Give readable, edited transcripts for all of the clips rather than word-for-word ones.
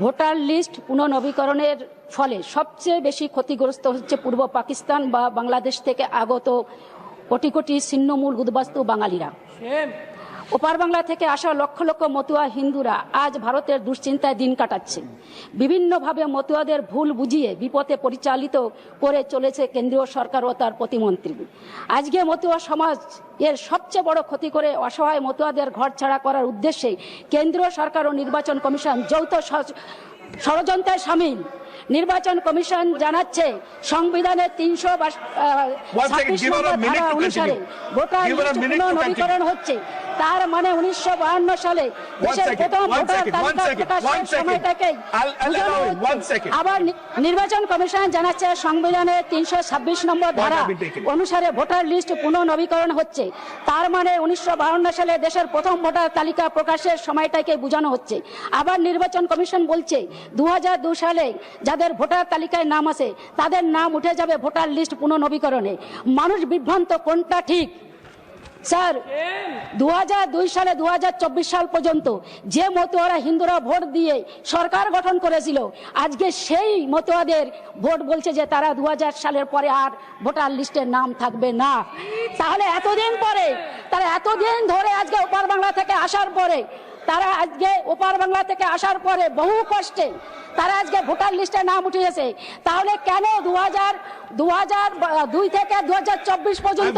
Voter list পুনর্নবীকরণের ফলে সবচেয়ে বেশি ক্ষতিগ্রস্ত হচ্ছে পূর্ব পাকিস্তান বা বাংলাদেশ থেকে আগত কোটি কোটি ছিন্নমূল উদ্বাস্তু বাঙালিরা। ওপার বাংলা থেকে আসা লক্ষ লক্ষ মতুয়া হিন্দুরা আজ ভারতের দুশ্চিন্তায় দিন কাটাচ্ছে। বিভিন্নভাবে মতুয়াদের ভুল বুঝিয়ে বিপথে পরিচালিত করে চলেছে কেন্দ্রীয় সরকার ও তার প্রতিমন্ত্রী। আজকে মতুয়া সমাজ এর সবচেয়ে বড় ক্ষতি করে অসহায় মতুয়াদের ঘর ছাড়া করার উদ্দেশ্যে কেন্দ্রীয় সরকার ও নির্বাচন কমিশন যৌথ ষড়যন্ত্রে শামিল। নির্বাচন কমিশন জানাচ্ছে সংবিধানের ৩২৬ নম্বর ধারা অনুসারে ভোটার লিস্ট পুনর্নবীকরণ হচ্ছে। তার মানে ১৯৫২ সালে দেশের প্রথম ভোটার তালিকা প্রকাশের সময়টাকেই আবার নির্বাচন কমিশন জানাচ্ছে সংবিধানের ৩২৬ নম্বর ধারা অনুসারে ভোটার লিস্ট পুনর্নবীকরণ হচ্ছে। তার মানে ১৯৫২ সালে দেশের প্রথম ভোটার তালিকা প্রকাশের সময়টাকে বোঝানো হচ্ছে। আবার নির্বাচন কমিশন বলছে ২০০২ সালে যাদের ভোটার তালিকায় নাম আছে তাদের নাম উঠে যাবে ভোটার লিস্ট পুনর্নবীকরণে। মানুষ বিভ্রান্ত, কোনটা ঠিক? স্যার, ২০০২ সালে ২০২৪ সাল পর্যন্ত যে মতুয়ারা হিন্দুরা ভোট দিয়ে সরকার গঠন করেছিল, আজকে সেই মতুয়াদের ভোট বলছে যে তারা ২০০০ সালের পরে আর ভোটার লিস্টের নাম থাকবে না। তাহলে এতদিন ধরে আজকে ওপার বাংলা থেকে আসার পরে বহু কষ্টে তারা আজকে ভোটার লিস্টে নাম উঠিয়েছে। তাহলে কেন ২০০২ থেকে ২০২৪ পর্যন্ত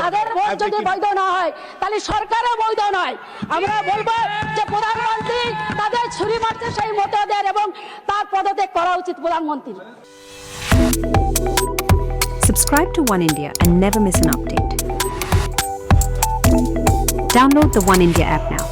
তাদের ভোট যদি বৈধ না হয় তাহলে সরকারও বৈধ নয়? আমরা বলবো যে প্রধানমন্ত্রী তাদের ছুরি মারছে সেই মতদের এবং তার পদত্যাগ করা উচিত প্রধানমন্ত্রীর। Subscribe to One India and never miss an update. Download the One India app now.